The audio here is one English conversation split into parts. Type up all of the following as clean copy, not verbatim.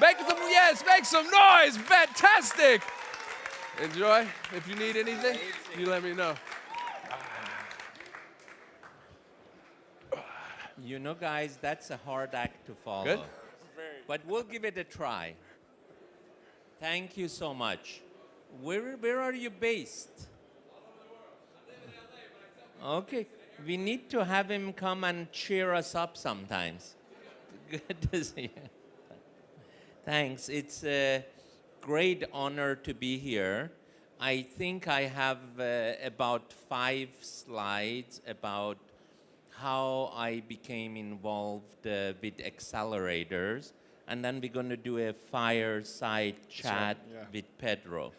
Make some noise. Fantastic. Enjoy. If you need anything, you let me know. You know, guys, that's a hard act to follow. Good. But we'll give it a try. Thank you so much. Where are you based? Okay. We need to have him come and cheer us up sometimes. Good to see you. Thanks. It's a great honor to be here. I think I have about 5 slides about how I became involved with accelerators. And then we're going to do a fireside chat with Pedro.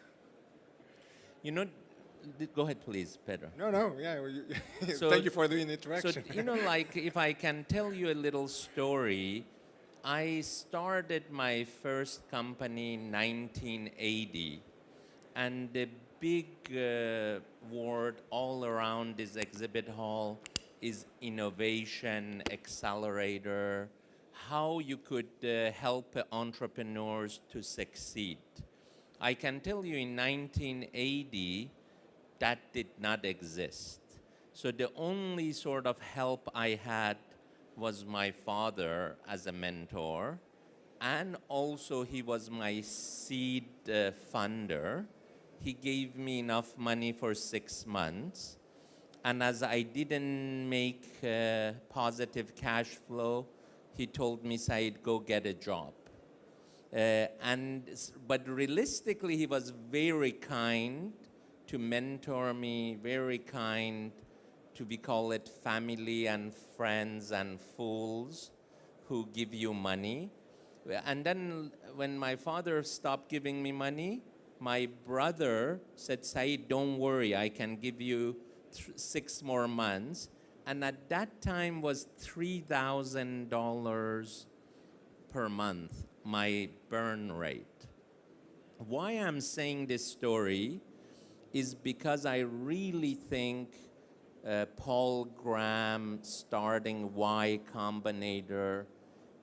You know, go ahead, please, Pedro. No, yeah. So, thank you for the introduction. So, you know, like, if I can tell you a little story, I started my first company in 1980. And the big word all around this exhibit hall is innovation, accelerator, how you could help entrepreneurs to succeed. I can tell you in 1980, that did not exist. So the only sort of help I had was my father as a mentor, and also he was my seed funder. He gave me enough money for 6 months. And as I didn't make positive cash flow, he told me, Saeed, go get a job. But realistically, he was very kind to mentor me, very kind to, we call it family and friends and fools who give you money. And then when my father stopped giving me money, my brother said, Saeed, don't worry, I can give you 6 more months. And at that time was $3,000 per month, my burn rate. Why I'm saying this story is because I really think Paul Graham starting Y Combinator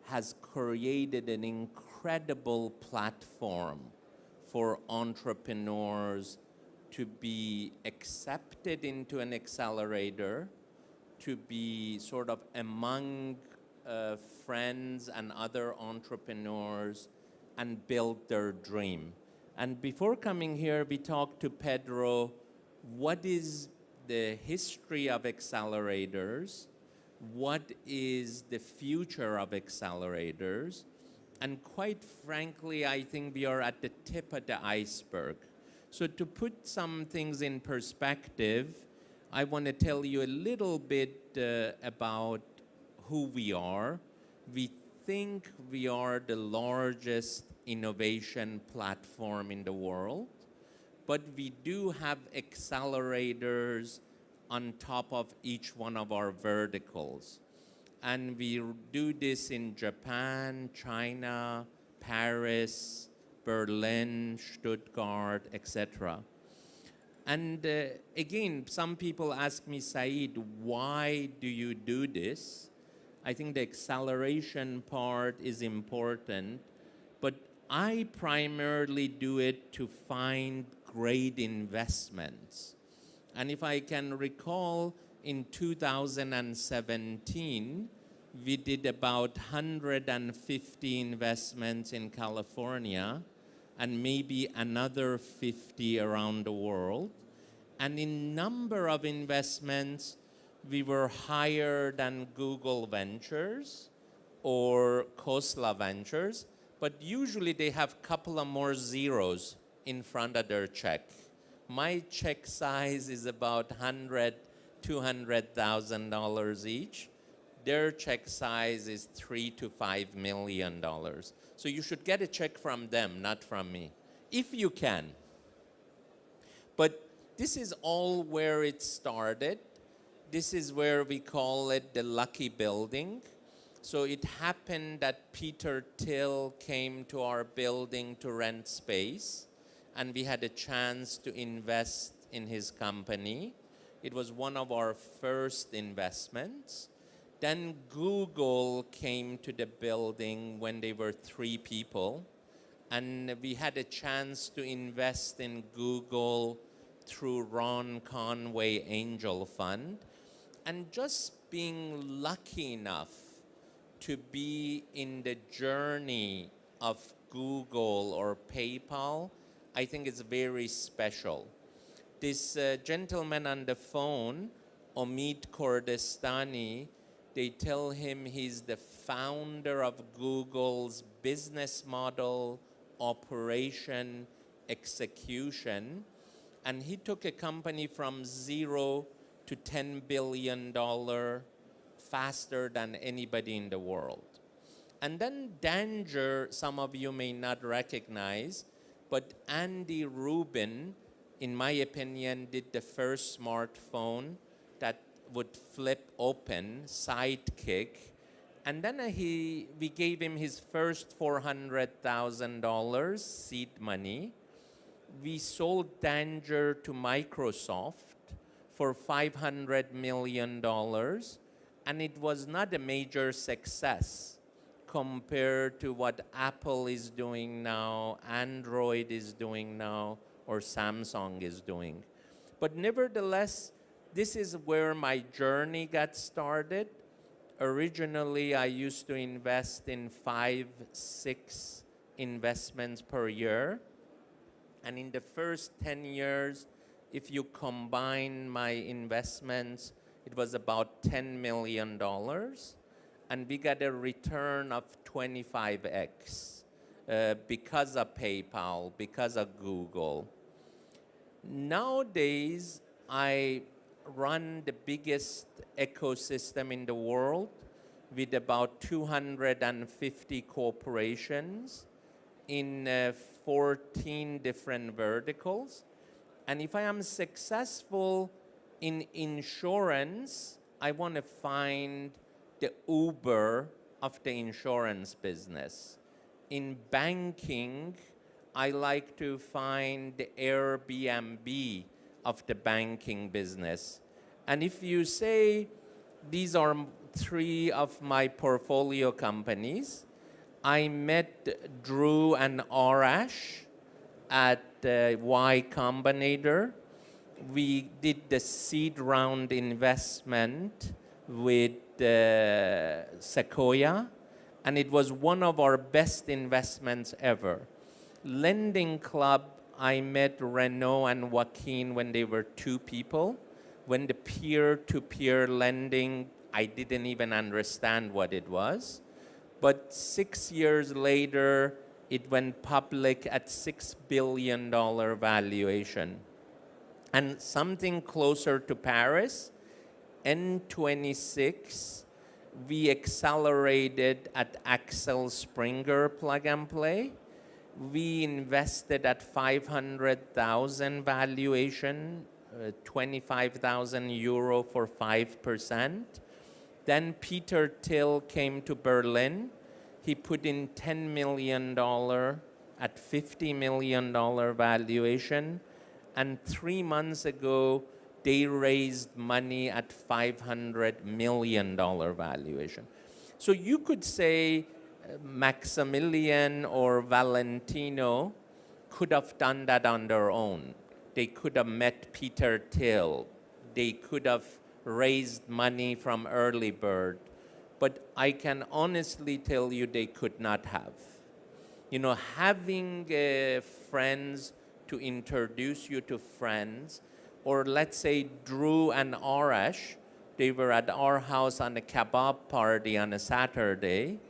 has created an incredible platform for entrepreneurs to be accepted into an accelerator, to be sort of among friends and other entrepreneurs and build their dream. And before coming here, we talked to Pedro, what is the history of accelerators? What is the future of accelerators? And quite frankly, I think we are at the tip of the iceberg. So to put some things in perspective, I want to tell you a little bit about who we are. We think we are the largest innovation platform in the world, but we do have accelerators on top of each one of our verticals. And we do this in Japan, China, Paris, Berlin, Stuttgart, etc. And again, some people ask me, Saeed, why do you do this? I think the acceleration part is important, but I primarily do it to find great investments. And if I can recall, in 2017, we did about 150 investments in California and maybe another 50 around the world. And in number of investments, we were higher than Google Ventures or Khosla Ventures, but usually they have a couple of more zeros in front of their check. My check size is about $100,000, $200,000 each. Their check size is $3 to $5 million. So you should get a check from them, not from me, if you can. But this is all where it started. This is where we call it the lucky building. So it happened that Peter Thiel came to our building to rent space, and we had a chance to invest in his company. It was one of our first investments. Then Google came to the building when they were 3 people. And we had a chance to invest in Google through Ron Conway Angel Fund. And just being lucky enough to be in the journey of Google or PayPal, I think it's very special. This gentleman on the phone, Omid Kordestani, they tell him he's the founder of Google's business model, operation, execution, and he took a company from 0 to $10 billion faster than anybody in the world. And then Danger, some of you may not recognize, but Andy Rubin, in my opinion, did the first smartphone that would flip open, Sidekick. And then we gave him his first $400,000 seed money. We sold Danger to Microsoft for $500 million, and it was not a major success compared to what Apple is doing now, Android is doing now, or Samsung is doing. But nevertheless, this is where my journey got started. Originally, I used to invest in 5, 6 investments per year. And in the first 10 years, if you combine my investments, it was about $10 million. And we got a return of 25x because of PayPal, because of Google. Nowadays, I run the biggest ecosystem in the world with about 250 corporations in 14 different verticals. And if I am successful in insurance, I want to find the Uber of the insurance business. In banking, I like to find the Airbnb of the banking business. And if you say these are 3 of my portfolio companies, I met Drew and Arash at Y Combinator. We did the seed round investment with Sequoia, and it was one of our best investments ever. Lending Club, I met Renaud and Joaquin when they were 2 people. When the peer-to-peer lending, I didn't even understand what it was. But 6 years later, it went public at $6 billion valuation. And something closer to Paris, N26, we accelerated at Axel Springer Plug and Play. We invested at 500,000 valuation, 25,000 euro for 5%. Then Peter Thiel came to Berlin. He put in $10 million at $50 million valuation. And 3 months ago, they raised money at $500 million valuation. So you could say Maximilian or Valentino could have done that on their own. They could have met Peter Thiel. They could have raised money from Early Bird. But I can honestly tell you they could not have. You know, having friends to introduce you to friends, or let's say Drew and Arash, they were at our house on a kebab party on a Saturday,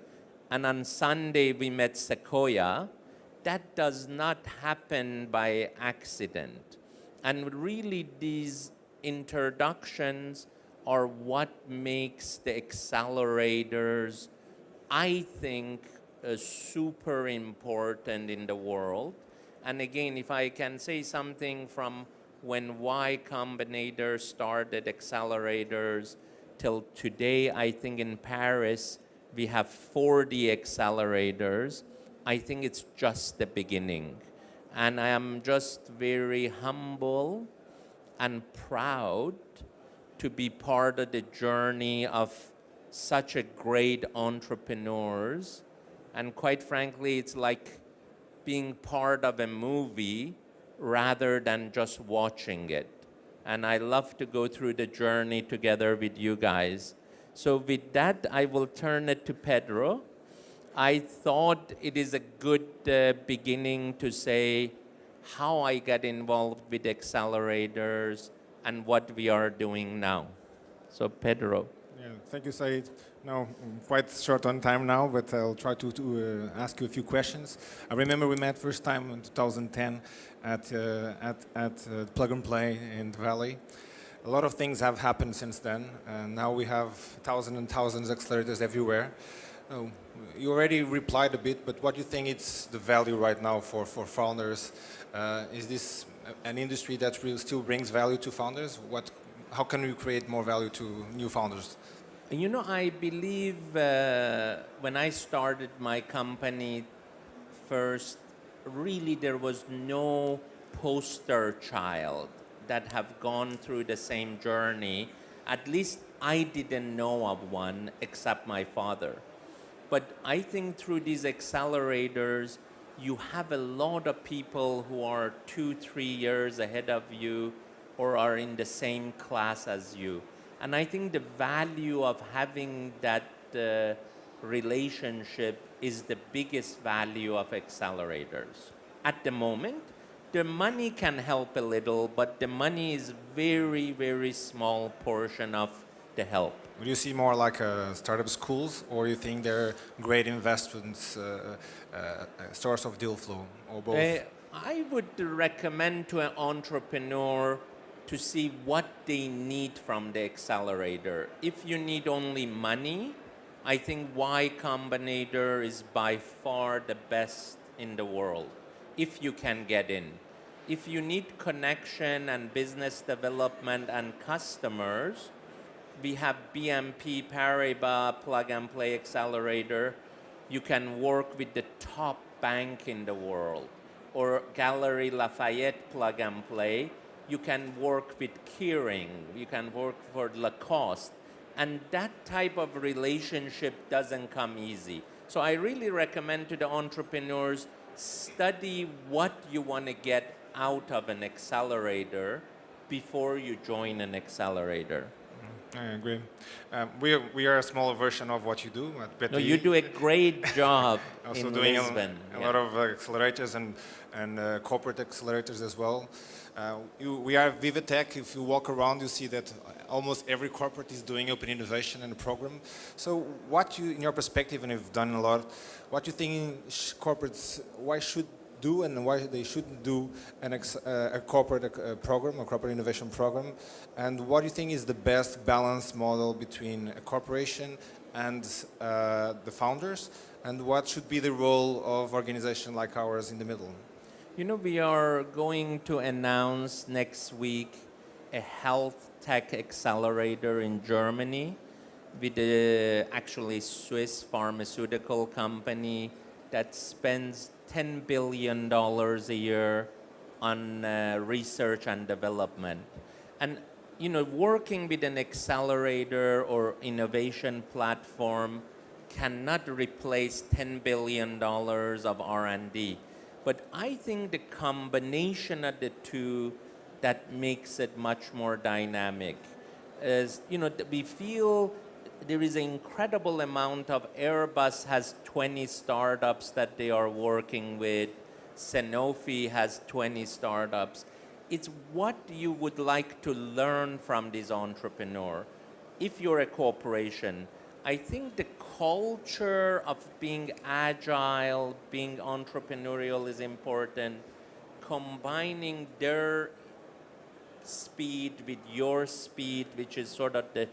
and on Sunday we met Sequoia. That does not happen by accident. And really these introductions are what makes the accelerators, I think, super important in the world. And again, if I can say something from when Y Combinator started accelerators till today, I think in Paris, we have 40 accelerators. I think it's just the beginning. And I am just very humble and proud to be part of the journey of such a great entrepreneurs. And quite frankly, it's like being part of a movie rather than just watching it. And I love to go through the journey together with you guys. So with that, I will turn it to Pedro. I thought it is a good beginning to say how I got involved with accelerators and what we are doing now. So Pedro. Yeah, thank you, Saeed. No, I'm quite short on time now, but I'll try to ask you a few questions. I remember we met first time in 2010 at Plug and Play in the Valley. A lot of things have happened since then, and now we have thousands and thousands of accelerators everywhere. You already replied a bit, but what do you think it's the value right now for founders? Is this an industry that really still brings value to founders? How can we create more value to new founders? You know, I believe when I started my company first, really there was no poster child that have gone through the same journey. At least I didn't know of one except my father. But I think through these accelerators, you have a lot of people who are 2-3 years ahead of you or are in the same class as you. And I think the value of having that relationship is the biggest value of accelerators. At the moment, the money can help a little, but the money is very, very small portion of the help. Would you see more like startup schools, or you think they're great investments, source of deal flow, or both? I would recommend to an entrepreneur to see what they need from the accelerator. If you need only money, I think Y Combinator is by far the best in the world, if you can get in. If you need connection and business development and customers, we have BNP Paribas Plug and Play Accelerator. You can work with the top bank in the world. Or Gallery Lafayette Plug and Play. You can work with Kering. You can work for Lacoste. And that type of relationship doesn't come easy. So I really recommend to the entrepreneurs, study what you want to get out of an accelerator before you join an accelerator. I agree. We are a smaller version of what you do at BT. No, you do a great job also in doing Lisbon. a lot of accelerators and corporate accelerators as well. We are VivaTech. If you walk around, you see that almost every corporate is doing open innovation and a program. So what you, in your perspective, and you've done a lot, what you think corporates, why should do and why they shouldn't do a corporate program, a corporate innovation program, and what do you think is the best balance model between a corporation and the founders, and what should be the role of organization like ours in the middle? You know, we are going to announce next week a health tech accelerator in Germany with a actually Swiss pharmaceutical company that spends $10 billion a year on research and development. And you know, working with an accelerator or innovation platform cannot replace $10 billion of R&D. But I think the combination of the two that makes it much more dynamic. As you know, we feel there is an incredible amount of Airbus has 20 startups that they are working with. Sanofi has 20 startups. It's what you would like to learn from this entrepreneur. If you're a corporation, I think the culture of being agile, being entrepreneurial is important. Combining their speed with your speed, which is sort of the,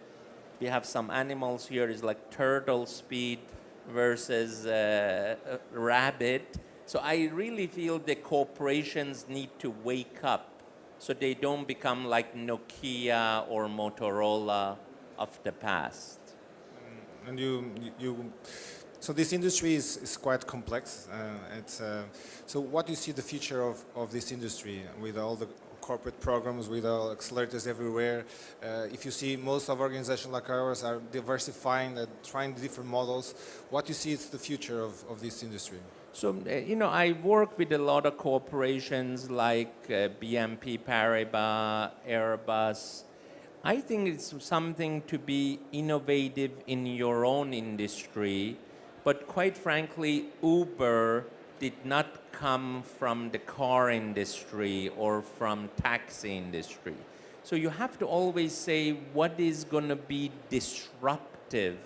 we have some animals here, is like turtle speed versus rabbit. So I really feel the corporations need to wake up so they don't become like Nokia or Motorola of the past. And so this industry is quite complex. So what do you see the future of this industry with all the corporate programs with accelerators everywhere. If you see most of organizations like ours are diversifying, trying different models, what you see is the future of this industry? So, I work with a lot of corporations like BNP Paribas, Airbus. I think it's something to be innovative in your own industry, but quite frankly, Uber did not come from the car industry or from taxi industry. So you have to always say what is going to be disruptive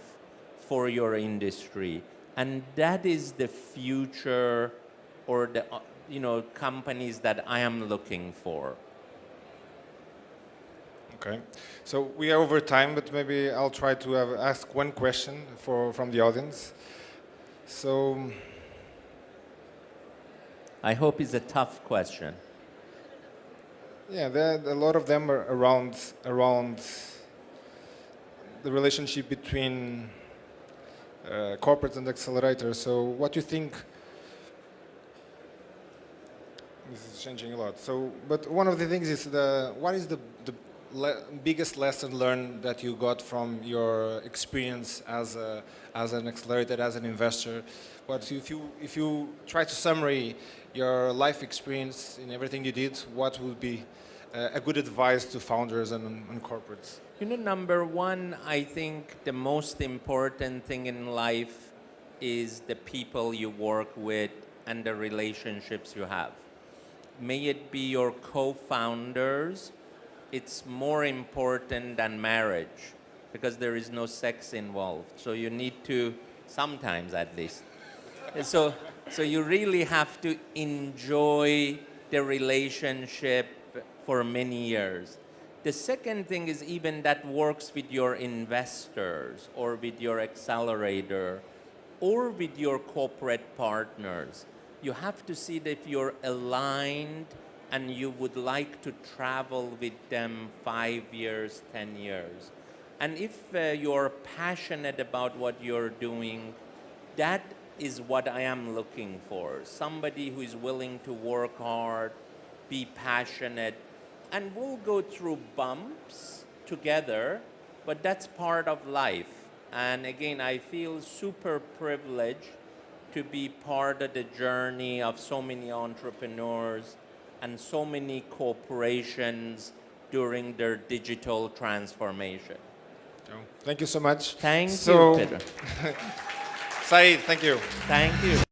for your industry. And that is the future or the companies that I am looking for. Okay, so we are over time, but maybe I'll try to ask one question from the audience. So, I hope it's a tough question. yeah, a lot of them are around the relationship between corporates and accelerators. So, what do you think? This is changing a lot. So, but one of the things is what is the biggest lesson learned that you got from your experience as an accelerator, as an investor? But if you try to summarize your life experience in everything you did, what would be a good advice to founders and corporates? Number one, I think the most important thing in life is the people you work with and the relationships you have. May it be your co-founders. It's more important than marriage because there is no sex involved. So you need to, sometimes at least. So you really have to enjoy the relationship for many years. The second thing is even that works with your investors or with your accelerator or with your corporate partners. You have to see that if you're aligned and you would like to travel with them 5 years, 10 years. And if you're passionate about what you're doing, that is what I am looking for. Somebody who is willing to work hard, be passionate, and we'll go through bumps together, but that's part of life. And again, I feel super privileged to be part of the journey of so many entrepreneurs and so many corporations during their digital transformation. Thank you so much. Thank you, Pedro. Saeed, thank you. Thank you.